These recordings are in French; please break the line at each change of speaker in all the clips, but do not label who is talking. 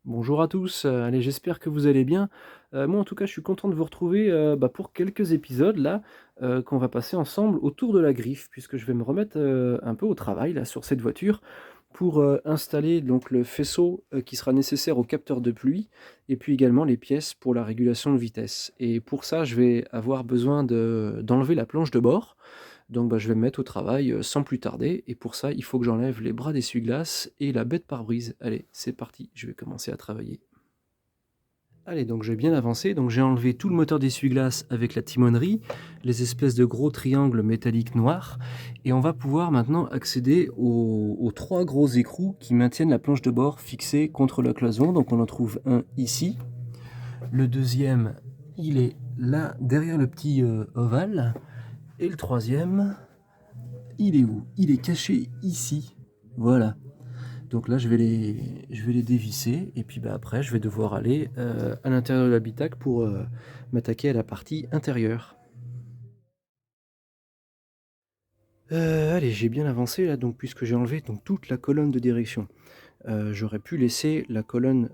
Bonjour à tous, allez j'espère que vous allez bien. Moi en tout cas je suis content de vous retrouver, pour quelques épisodes là, qu'on va passer ensemble autour de la griffe puisque je vais me remettre, un peu au travail là sur cette voiture pour, installer donc le faisceau, qui sera nécessaire au capteur de pluie et puis également les pièces pour la régulation de vitesse et pour ça je vais avoir besoin d'enlever la planche de bord. Donc bah, je vais me mettre au travail, sans plus tarder et pour ça, il faut que j'enlève les bras d'essuie-glace et la baie de pare-brise. Allez, c'est parti, je vais commencer à travailler. Allez, donc j'ai bien avancé, donc j'ai enlevé tout le moteur d'essuie-glace avec la timonerie, les espèces de gros triangles métalliques noirs, et on va pouvoir maintenant accéder aux 3 gros écrous qui maintiennent la planche de bord fixée contre la cloison. Donc on en trouve un ici, le deuxième, il est là derrière le petit ovale, et le troisième, il est où? Il est caché ici. Voilà. Donc là, je vais les dévisser et puis bah, après, je vais devoir aller à l'intérieur de l'habitacle pour m'attaquer à la partie intérieure. Allez, j'ai bien avancé là, donc puisque j'ai enlevé donc toute la colonne de direction. J'aurais pu laisser la colonne,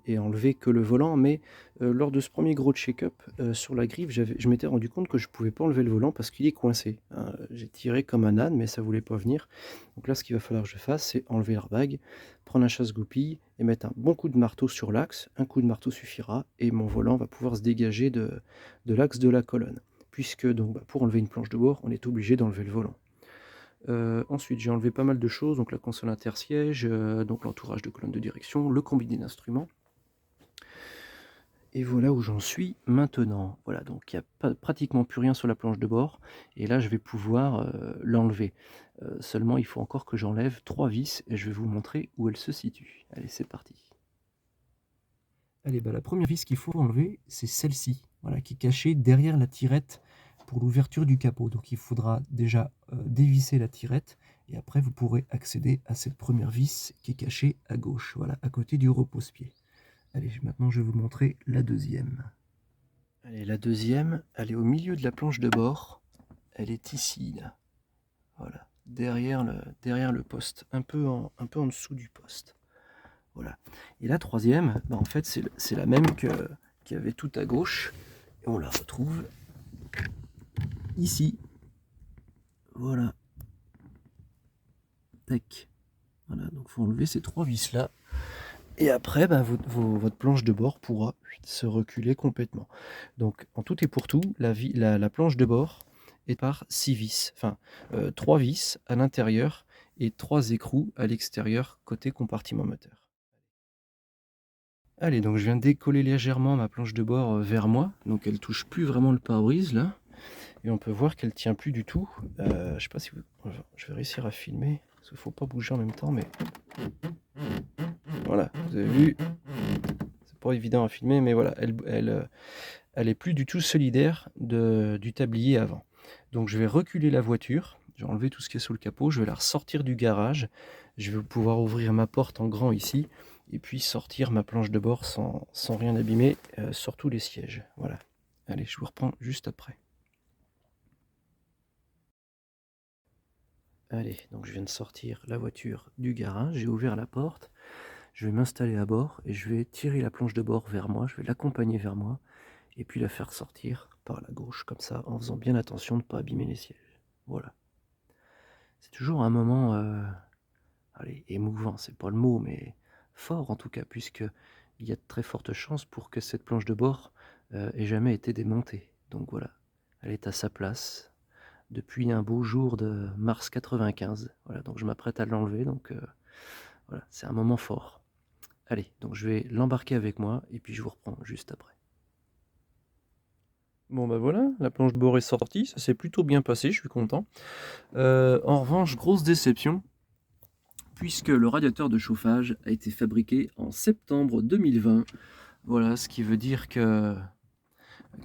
et enlever que le volant, mais, lors de ce premier gros check-up, sur la griffe, je m'étais rendu compte que je pouvais pas enlever le volant parce qu'il est coincé, hein. J'ai tiré comme un âne, mais ça voulait pas venir. Donc là, ce qu'il va falloir que je fasse, c'est enlever l'airbag, prendre un chasse-goupille et mettre un bon coup de marteau sur l'axe. Un coup de marteau suffira et mon volant va pouvoir se dégager de l'axe de la colonne. Puisque donc, bah, pour enlever une planche de bord, on est obligé d'enlever le volant. Ensuite, j'ai enlevé pas mal de choses, donc la console intersiège, donc l'entourage de colonne de direction, le combiné d'instruments. Et voilà où j'en suis maintenant. Voilà, donc il n'y a pratiquement plus rien sur la planche de bord. Et là, je vais pouvoir l'enlever. Seulement, il faut encore que j'enlève 3 vis et je vais vous montrer où elles se situent. Allez, c'est parti. Allez, bah, la première vis qu'il faut enlever, c'est celle-ci, voilà, qui est cachée derrière la tirette pour l'ouverture du capot. Donc il faudra déjà dévisser la tirette et après vous pourrez accéder à cette première vis qui est cachée à gauche, voilà, à côté du repose-pied. Allez, maintenant je vais vous montrer la deuxième. Allez, la deuxième, elle est au milieu de la planche de bord. Elle est ici, là. Voilà, derrière le poste, un peu en dessous du poste. Voilà. Et la troisième, bah en fait, c'est la même qu'il y avait tout à gauche. Et on la retrouve ici. Voilà. Tac. Voilà, donc il faut enlever ces 3 vis-là. Et après, bah, votre planche de bord pourra se reculer complètement. Donc, en tout et pour tout, la planche de bord est par 6 vis. Enfin, 3 vis à l'intérieur et 3 écrous à l'extérieur côté compartiment moteur. Allez, donc je viens de décoller légèrement ma planche de bord vers moi, donc elle touche plus vraiment le pare-brise là, et on peut voir qu'elle tient plus du tout. Je sais pas si je vais réussir à filmer, parce qu'il faut pas bouger en même temps, mais voilà, vous avez vu, c'est pas évident à filmer, mais voilà, elle est plus du tout solidaire du tablier avant. Donc je vais reculer la voiture, je vais enlever tout ce qui est sous le capot, je vais la ressortir du garage, je vais pouvoir ouvrir ma porte en grand ici, et puis sortir ma planche de bord sans rien abîmer, surtout les sièges. Voilà. Allez, je vous reprends juste après. Allez, donc je viens de sortir la voiture du garage, j'ai ouvert la porte, je vais m'installer à bord et je vais tirer la planche de bord vers moi, je vais l'accompagner vers moi et puis la faire sortir par la gauche comme ça en faisant bien attention de ne pas abîmer les sièges. Voilà. C'est toujours un moment allez, émouvant, c'est pas le mot, mais fort en tout cas, puisque il y a de très fortes chances pour que cette planche de bord ait jamais été démontée. Donc voilà, elle est à sa place depuis un beau jour de mars 95. Voilà, donc je m'apprête à l'enlever, donc voilà, c'est un moment fort. Allez, donc je vais l'embarquer avec moi et puis je vous reprends juste après. Bon bah voilà, la planche de bord est sortie, ça s'est plutôt bien passé, je suis content. En revanche, grosse déception, puisque le radiateur de chauffage a été fabriqué en septembre 2020. Voilà, ce qui veut dire que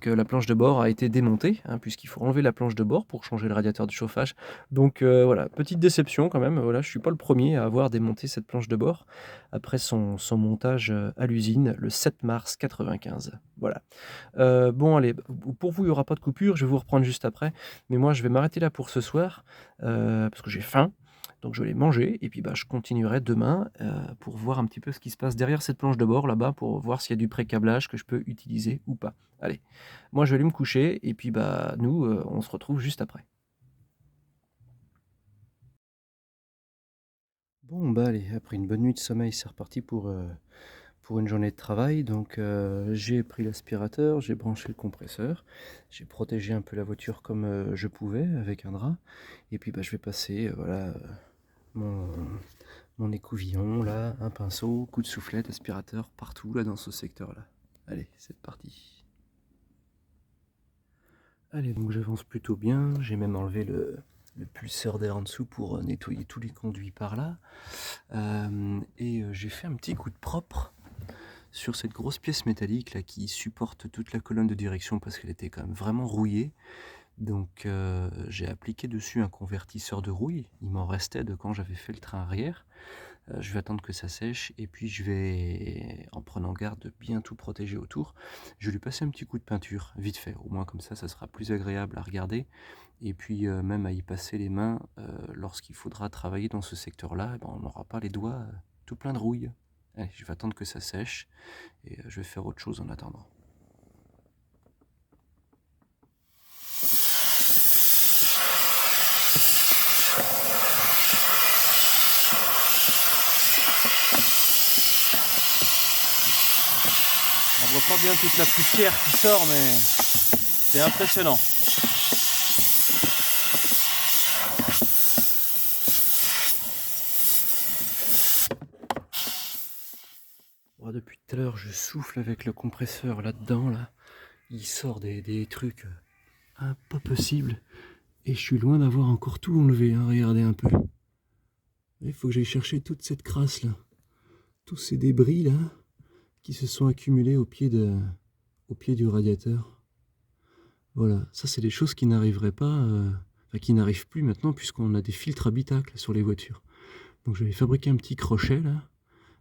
la planche de bord a été démontée, hein, puisqu'il faut enlever la planche de bord pour changer le radiateur de chauffage. Donc voilà, petite déception quand même. Voilà, je ne suis pas le premier à avoir démonté cette planche de bord après son montage à l'usine le 7 mars 95. Voilà. Bon allez, pour vous, il n'y aura pas de coupure, je vais vous reprendre juste après. Mais moi, je vais m'arrêter là pour ce soir, parce que j'ai faim. Donc je vais les manger et puis, bah, je continuerai demain, pour voir un petit peu ce qui se passe derrière cette planche de bord là-bas, pour voir s'il y a du pré-câblage que je peux utiliser ou pas. Allez, moi je vais aller me coucher et puis, bah, nous, on se retrouve juste après. Bon, bah, allez, après une bonne nuit de sommeil, c'est reparti pour une journée de travail. Donc, j'ai pris l'aspirateur, j'ai branché le compresseur, j'ai protégé un peu la voiture comme, je pouvais avec un drap et puis, bah, je vais passer, voilà, mon mon écouvillon là, un pinceau, coup de soufflette, aspirateur, partout là dans ce secteur-là. Allez, c'est parti. Allez, donc j'avance plutôt bien, j'ai même enlevé le pulseur d'air en dessous pour, nettoyer tous les conduits par là. J'ai fait un petit coup de propre sur cette grosse pièce métallique là qui supporte toute la colonne de direction parce qu'elle était quand même vraiment rouillée. Donc j'ai appliqué dessus un convertisseur de rouille. Il m'en restait de quand j'avais fait le train arrière. Je vais attendre que ça sèche et puis je vais, en prenant garde de bien tout protéger autour, je vais lui passer un petit coup de peinture, vite fait. Au moins comme ça sera plus agréable à regarder et puis, même à y passer les mains, lorsqu'il faudra travailler dans ce secteur-là, eh ben, on n'aura pas les doigts, tout pleins de rouille. Allez, je vais attendre que ça sèche et je vais faire autre chose en attendant. On voit pas bien toute la poussière qui sort, mais c'est impressionnant. Oh, depuis tout à l'heure, je souffle avec le compresseur là-dedans, là. Il sort des trucs pas possibles. Et je suis loin d'avoir encore tout enlevé, hein. Regardez un peu. Il faut que j'aille chercher toute cette crasse là. Tous ces débris là qui se sont accumulés au pied du radiateur. Voilà, ça c'est des choses qui n'arriveraient pas, enfin qui n'arrivent plus maintenant puisqu'on a des filtres habitacles sur les voitures. Donc je vais fabriquer un petit crochet là,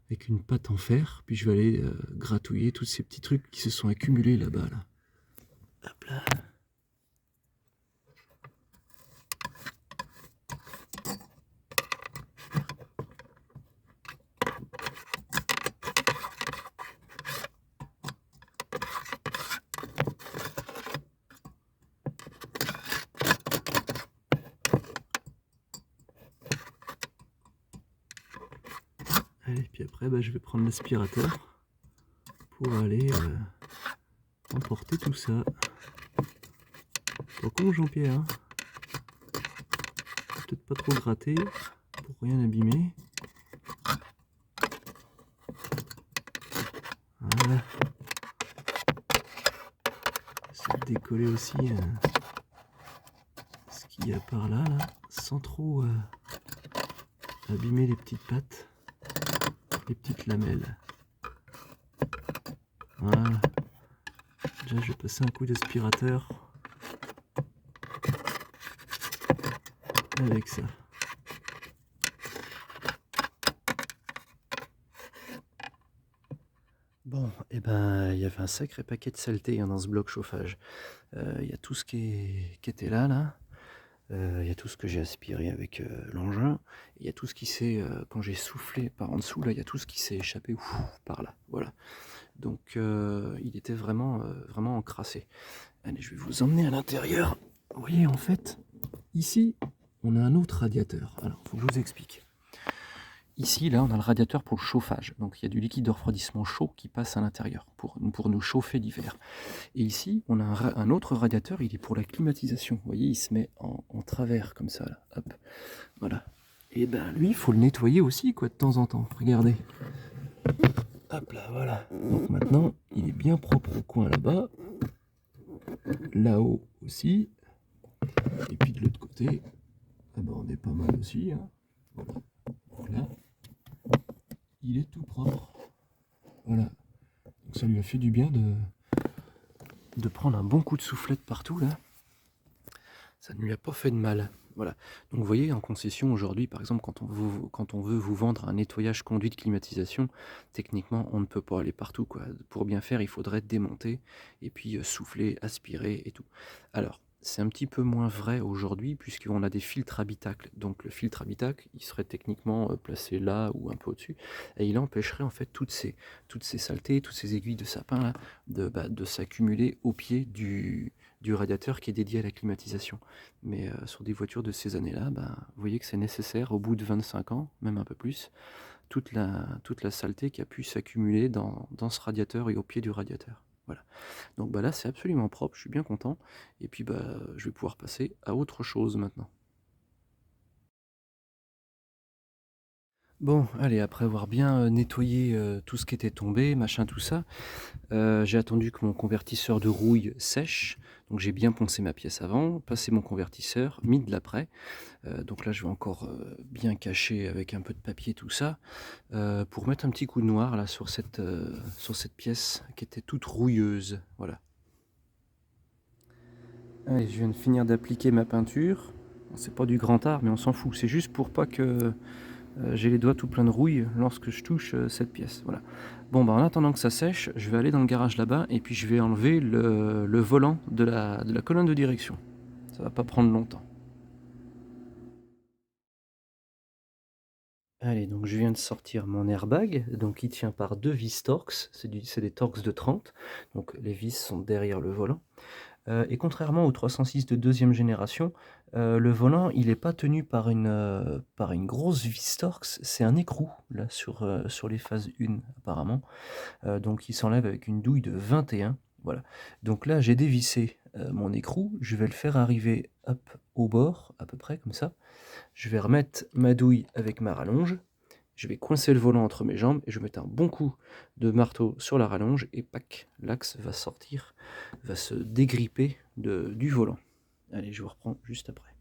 avec une patte en fer, puis je vais aller gratouiller tous ces petits trucs qui se sont accumulés là-bas là. Hop là. Allez, puis après bah, je vais prendre l'aspirateur pour aller emporter tout ça. Pas con Jean-Pierre, hein. Peut-être pas trop gratter pour rien abîmer. Voilà. J'essaie de décoller aussi ce qu'il y a par là, sans trop abîmer les petites pattes, les petites lamelles. Voilà. Déjà, je vais passer un coup d'aspirateur avec ça. Bon, et ben, il y avait un sacré paquet de saleté hein, dans ce bloc chauffage. Il y a tout ce qui était là. Il y a tout ce que j'ai aspiré avec l'engin. Il y a tout ce qui s'est, quand j'ai soufflé par en dessous, là, il y a tout ce qui s'est échappé par là. Voilà. Donc, il était vraiment encrassé. Allez, je vais vous emmener à l'intérieur. Vous voyez, en fait, ici, on a un autre radiateur. Alors, il faut que je vous explique. Ici, là, on a le radiateur pour le chauffage. Donc, il y a du liquide de refroidissement chaud qui passe à l'intérieur pour nous chauffer l'hiver. Et ici, on a un autre radiateur, il est pour la climatisation. Vous voyez, il se met en travers, comme ça, là. Hop, voilà. Et ben, lui, il faut le nettoyer aussi, quoi, de temps en temps. Regardez. Hop là, voilà. Donc maintenant, il est bien propre au coin là-bas. Là-haut aussi. Et puis de l'autre côté, ah ben, on est pas mal aussi. Hein. Voilà. Il est tout propre. Voilà. Donc ça lui a fait du bien de prendre un bon coup de soufflette partout là. Ça ne lui a pas fait de mal. Voilà. Donc vous voyez, en concession aujourd'hui, par exemple, quand on veut vous vendre un nettoyage conduit de climatisation, techniquement, on ne peut pas aller partout, quoi. Pour bien faire, il faudrait démonter et puis souffler, aspirer et tout. Alors, c'est un petit peu moins vrai aujourd'hui puisqu'on a des filtres habitacles. Donc le filtre habitacle, il serait techniquement, placé là ou un peu au-dessus et il empêcherait en fait toutes ces saletés, toutes ces aiguilles de sapin là, de s'accumuler au pied du radiateur qui est dédié à la climatisation. Mais, sur des voitures de ces années-là, vous voyez que c'est nécessaire au bout de 25 ans, même un peu plus, toute la saleté qui a pu s'accumuler dans ce radiateur et au pied du radiateur. Voilà. Donc là, c'est absolument propre, je suis bien content. Et puis je vais pouvoir passer à autre chose maintenant. Bon, allez, après avoir bien nettoyé tout ce qui était tombé, machin, tout ça, j'ai attendu que mon convertisseur de rouille sèche. Donc j'ai bien poncé ma pièce avant, passé mon convertisseur, mis de l'après. Donc là, je vais encore bien cacher avec un peu de papier tout ça, pour mettre un petit coup de noir là sur cette pièce qui était toute rouilleuse. Voilà. Allez, je viens de finir d'appliquer ma peinture. C'est pas du grand art, mais on s'en fout. C'est juste pour pas que j'ai les doigts tout pleins de rouille lorsque je touche cette pièce. Voilà. Bon, en attendant que ça sèche, je vais aller dans le garage là-bas et puis je vais enlever le volant de la colonne de direction. Ça va pas prendre longtemps. Allez, donc je viens de sortir mon airbag, donc il tient par deux vis Torx, c'est des Torx de 30, donc les vis sont derrière le volant. Et contrairement au 306 de deuxième génération, le volant, il est pas tenu par une grosse vis Torx, c'est un écrou, là, sur les phases 1 apparemment. Donc il s'enlève avec une douille de 21, voilà. Donc là, j'ai dévissé, mon écrou, je vais le faire arriver, hop, au bord, à peu près comme ça. Je vais remettre ma douille avec ma rallonge, je vais coincer le volant entre mes jambes et je vais mettre un bon coup de marteau sur la rallonge et pac, l'axe va sortir, va se dégripper du volant. Allez, je vous reprends juste après.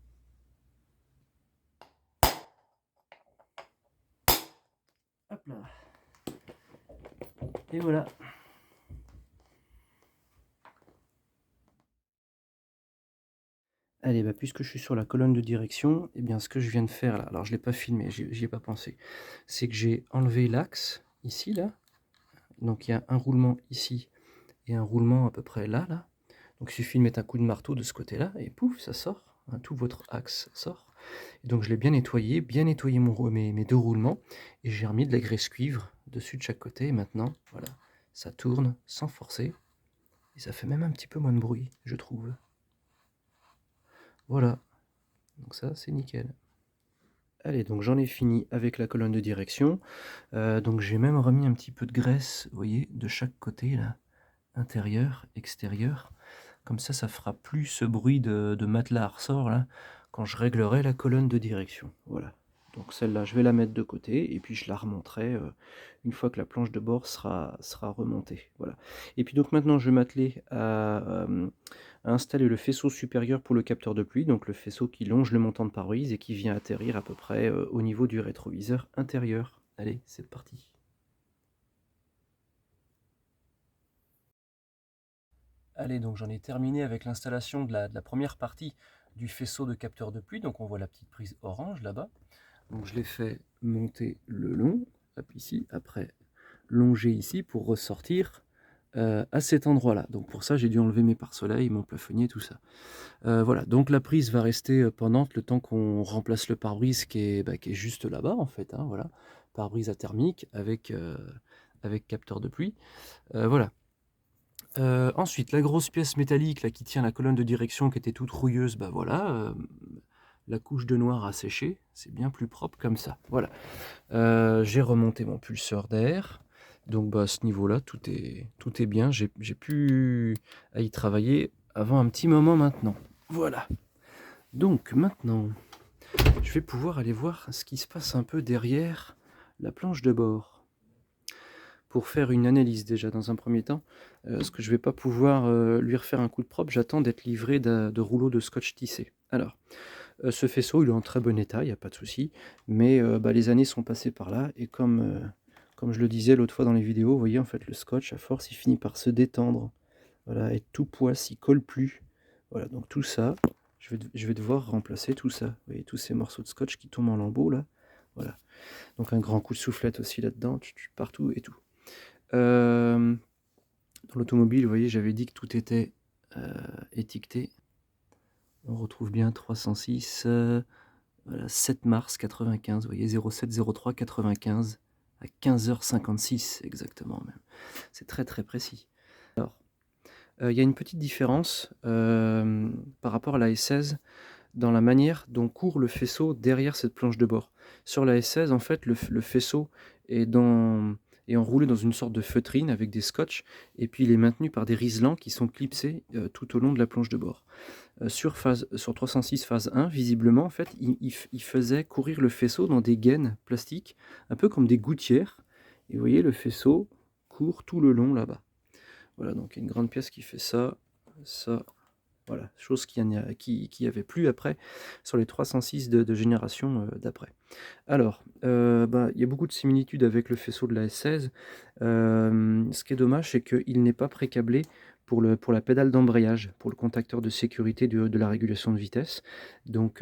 Hop là. Et voilà. Allez, puisque je suis sur la colonne de direction, eh bien ce que je viens de faire là, alors je ne l'ai pas filmé, j'y ai pas pensé, c'est que j'ai enlevé l'axe, ici, là. Donc il y a un roulement ici et un roulement à peu près là, là. Donc il suffit de mettre un coup de marteau de ce côté-là et pouf, ça sort, hein, tout votre axe sort. Et donc je l'ai bien nettoyé mes deux roulements et j'ai remis de la graisse cuivre dessus de chaque côté. Et maintenant, voilà, ça tourne sans forcer et ça fait même un petit peu moins de bruit, je trouve. Voilà, donc ça c'est nickel. Allez, donc j'en ai fini avec la colonne de direction. Donc j'ai même remis un petit peu de graisse, vous voyez, de chaque côté là, intérieur, extérieur. Comme ça fera plus ce bruit de matelas à ressort là, quand je réglerai la colonne de direction. Voilà. Donc celle-là, je vais la mettre de côté et puis je la remonterai une fois que la planche de bord sera remontée. Voilà. Et puis donc maintenant, je vais m'atteler à installer le faisceau supérieur pour le capteur de pluie, donc le faisceau qui longe le montant de pare-brise et qui vient atterrir à peu près au niveau du rétroviseur intérieur. Allez, c'est parti. Allez, donc j'en ai terminé avec l'installation de la première partie du faisceau de capteur de pluie. Donc on voit la petite prise orange là-bas. Donc je l'ai fait monter le long, hop ici, après longer ici pour ressortir à cet endroit-là. Donc pour ça, j'ai dû enlever mes pare-soleil, mon plafonnier, tout ça. Voilà, donc la prise va rester pendante le temps qu'on remplace le pare-brise qui est juste là-bas en fait. Hein, voilà, pare-brise athermique avec capteur de pluie. Voilà. Ensuite, la grosse pièce métallique là, qui tient la colonne de direction qui était toute rouilleuse, voilà, la couche de noir a séché, c'est bien plus propre comme ça. Voilà. J'ai remonté mon pulseur d'air, donc à ce niveau-là, tout est bien. J'ai pu à y travailler avant un petit moment maintenant. Voilà. Donc maintenant, je vais pouvoir aller voir ce qui se passe un peu derrière la planche de bord pour faire une analyse déjà dans un premier temps, parce que je ne vais pas pouvoir lui refaire un coup de propre, j'attends d'être livré de rouleaux de scotch tissé. Alors, ce faisceau, il est en très bon état, il n'y a pas de souci, mais les années sont passées par là, et comme je le disais l'autre fois dans les vidéos, vous voyez, en fait, le scotch, à force, il finit par se détendre, voilà, et tout poisse, il colle plus. Voilà, donc tout ça, je vais devoir remplacer tout ça. Vous voyez, tous ces morceaux de scotch qui tombent en lambeaux, là, voilà. Donc un grand coup de soufflette aussi là-dedans, partout et tout. Dans l'automobile, vous voyez, j'avais dit que tout était étiqueté. On retrouve bien 306, voilà, 7 mars 95, vous voyez 07-03-95 à 15h56 exactement même. C'est très, très précis. Alors, il y a une petite différence, par rapport à la S16 dans la manière dont court le faisceau derrière cette planche de bord. Sur la S16, en fait, le faisceau est enroulé dans une sorte de feutrine avec des scotch et puis il est maintenu par des riselants qui sont clipsés, tout au long de la planche de bord. Sur 306 phase 1, visiblement, en fait, il faisait courir le faisceau dans des gaines plastiques, un peu comme des gouttières et vous voyez le faisceau court tout le long là-bas. Voilà, donc il y a une grande pièce qui fait ça, ça, voilà, chose qui avait plus après sur les 306 de génération, d'après. Alors, il y a beaucoup de similitudes avec le faisceau de la S16. Ce qui est dommage, c'est qu'il n'est pas pré-câblé pour la pédale d'embrayage, pour le contacteur de sécurité de la régulation de vitesse. Donc,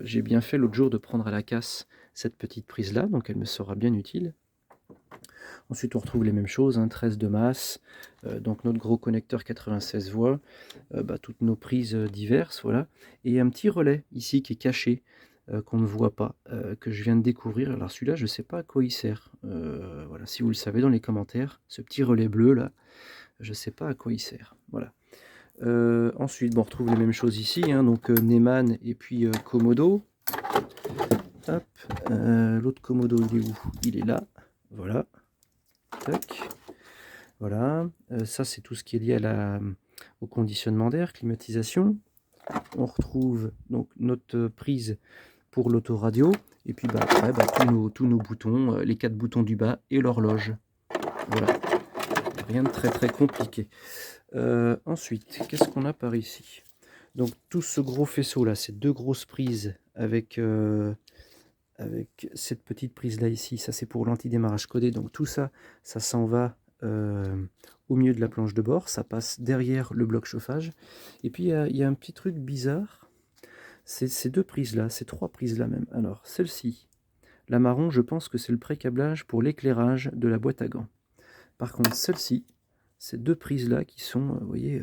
j'ai bien fait l'autre jour de prendre à la casse cette petite prise-là, donc elle me sera bien utile. Ensuite, on retrouve les mêmes choses, hein, 13 de masse, donc notre gros connecteur 96 voix, toutes nos prises diverses, voilà. Et un petit relais ici qui est caché, qu'on ne voit pas, que je viens de découvrir. Alors celui-là, je ne sais pas à quoi il sert. Voilà, si vous le savez dans les commentaires, ce petit relais bleu là, je ne sais pas à quoi il sert. Voilà. Ensuite, on retrouve les mêmes choses ici, hein, donc Neumann et puis Komodo. Hop, l'autre Komodo, il est où? Il est là. Voilà. Tac. Voilà, ça c'est tout ce qui est lié au conditionnement d'air, climatisation. On retrouve donc notre prise pour l'autoradio et puis après tous nos boutons, les 4 boutons du bas et l'horloge. Voilà, rien de très très compliqué. Ensuite, qu'est-ce qu'on a par ici? Donc tout ce gros faisceau là, ces 2 grosses prises avec cette petite prise là ici, ça c'est pour l'antidémarrage codé, donc tout ça, ça s'en va au milieu de la planche de bord, ça passe derrière le bloc chauffage. Et puis il y a un petit truc bizarre, c'est ces 2 prises là, ces 3 prises là même. Alors celle-ci, la marron, je pense que c'est le pré-câblage pour l'éclairage de la boîte à gants. Par contre celle-ci, ces 2 prises là qui sont, vous voyez,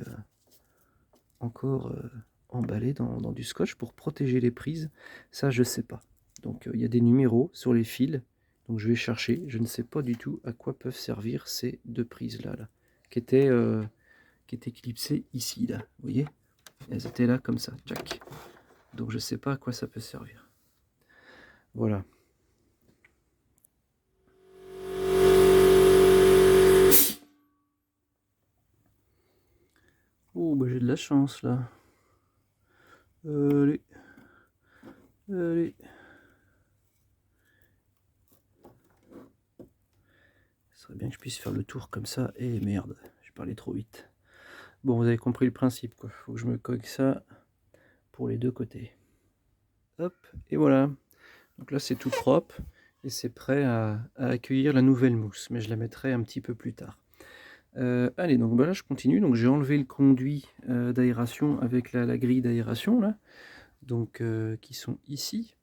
encore emballées dans du scotch pour protéger les prises, ça je sais pas. Donc il y a des numéros sur les fils, donc je vais chercher. Je ne sais pas du tout à quoi peuvent servir ces 2 prises là, qui étaient clipsées ici là. Vous voyez, elles étaient là comme ça, tchac. Donc je sais pas à quoi ça peut servir. Voilà. Oh j'ai de la chance là. Allez, allez. Ce serait bien que je puisse faire le tour comme ça. Et merde, j'ai parlé trop vite. Bon, vous avez compris le principe, quoi. Faut que je me coque ça pour les 2 côtés. Hop, et voilà. Donc là, c'est tout propre et c'est prêt à accueillir la nouvelle mousse, mais je la mettrai un petit peu plus tard. Allez, donc là, je continue. Donc j'ai enlevé le conduit d'aération avec la grille d'aération, là, donc qui sont ici.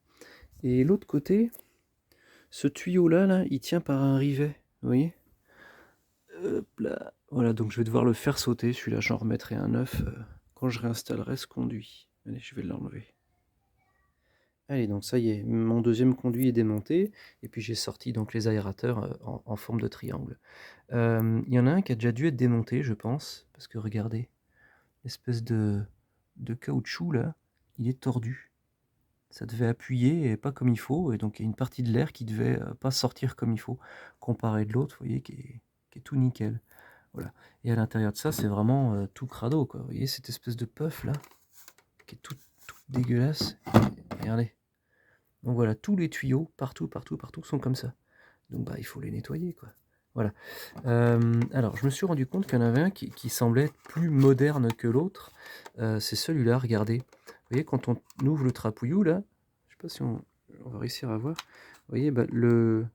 Et l'autre côté, ce tuyau-là, là, il tient par un rivet, vous voyez? Hop là. Voilà, donc je vais devoir le faire sauter, celui-là, j'en remettrai un neuf quand je réinstallerai ce conduit. Allez, je vais l'enlever. Allez, donc ça y est, mon deuxième conduit est démonté, et puis j'ai sorti donc les aérateurs en forme de triangle. Il y en a un qui a déjà dû être démonté, je pense, parce que regardez, l'espèce de caoutchouc là, il est tordu. Ça devait appuyer et pas comme il faut, et donc il y a une partie de l'air qui devait pas sortir comme il faut, comparé de l'autre, vous voyez, qui est tout nickel. Voilà. Et à l'intérieur de ça, c'est vraiment tout crado, quoi. Vous voyez cette espèce de puff là, qui est tout dégueulasse. Regardez. Donc voilà, tous les tuyaux, partout, sont comme ça. Donc il faut les nettoyer, quoi. Voilà. Alors, je me suis rendu compte qu'il y en avait un qui semblait être plus moderne que l'autre. C'est celui-là, regardez. Vous voyez, quand on ouvre le trapouillou, là, je sais pas si on va réussir à voir. Vous voyez, le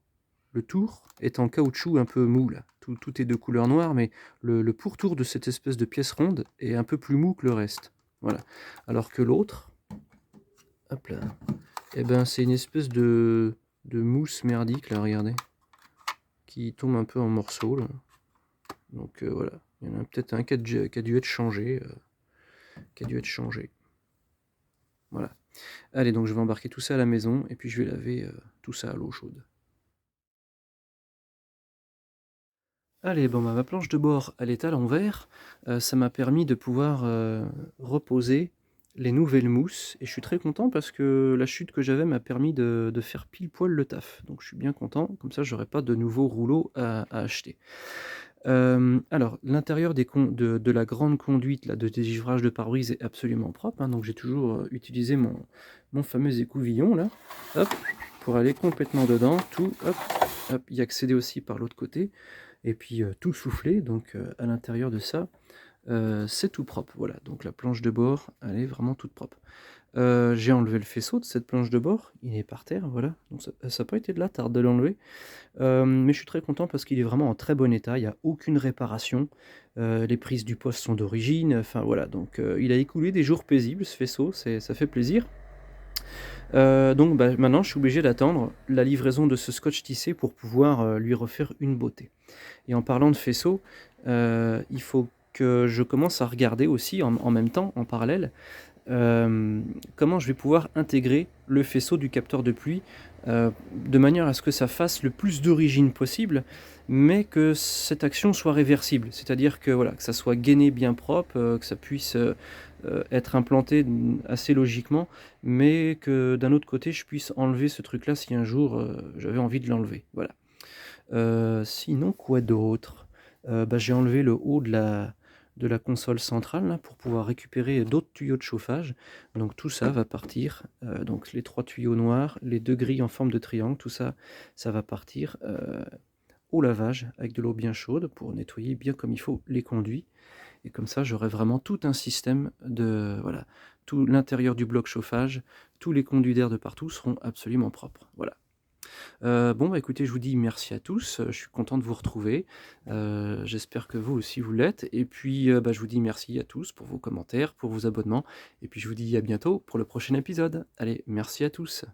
tour est en caoutchouc un peu mou, là. Tout est de couleur noire, mais le pourtour de cette espèce de pièce ronde est un peu plus mou que le reste. Voilà. Alors que l'autre, hop là, eh ben, c'est une espèce de mousse merdique, là, regardez, qui tombe un peu en morceaux, là. Donc voilà, il y en a peut-être un qui a dû être changé. Voilà. Allez, donc je vais embarquer tout ça à la maison et puis je vais laver, tout ça à l'eau chaude. Allez, bon, bah, ma planche de bord, elle est à l'envers. Ça m'a permis de pouvoir, reposer les nouvelles mousses et je suis très content parce que la chute que j'avais m'a permis de faire pile poil le taf. Donc je suis bien content, comme ça j'aurai pas de nouveaux rouleaux à acheter. Alors l'intérieur des con de la grande conduite là de dégivrage de pare-brise est absolument propre, hein, donc j'ai toujours, utilisé mon fameux écouvillon là, hop, pour aller complètement dedans, tout, hop, hop, y accéder aussi par l'autre côté et puis, tout souffler donc, à l'intérieur de ça, c'est tout propre. Voilà, donc la planche de bord, elle est vraiment toute propre. J'ai enlevé le faisceau de cette planche de bord, il est par terre, voilà, donc ça a pas été de la tarte de l'enlever. Mais je suis très content parce qu'il est vraiment en très bon état, il y a aucune réparation, les prises du poste sont d'origine, enfin voilà, donc il a écoulé des jours paisibles ce faisceau, ça fait plaisir. Donc bah, maintenant je suis obligé d'attendre la livraison de ce scotch tissé pour pouvoir, lui refaire une beauté. Et en parlant de faisceau, il faut que je commence à regarder aussi en même temps, en parallèle, comment je vais pouvoir intégrer le faisceau du capteur de pluie, de manière à ce que ça fasse le plus d'origine possible, mais que cette action soit réversible. C'est-à-dire que voilà, que ça soit gainé bien propre, que ça puisse, être implanté assez logiquement, mais que d'un autre côté, je puisse enlever ce truc-là si un jour, j'avais envie de l'enlever. Voilà. Sinon quoi d'autre? Bah, j'ai enlevé le haut de la console centrale là, pour pouvoir récupérer d'autres tuyaux de chauffage. Donc tout ça va partir, donc les 3 tuyaux noirs, les 2 grilles en forme de triangle, tout ça, ça va partir, au lavage avec de l'eau bien chaude pour nettoyer bien comme il faut les conduits et comme ça j'aurai vraiment tout un système de voilà, tout l'intérieur du bloc chauffage, tous les conduits d'air de partout seront absolument propres. Voilà. Bon, bah, écoutez, je vous dis merci à tous, je suis content de vous retrouver, j'espère que vous aussi vous l'êtes et puis, bah, je vous dis merci à tous pour vos commentaires, pour vos abonnements et puis je vous dis à bientôt pour le prochain épisode. Allez, merci à tous.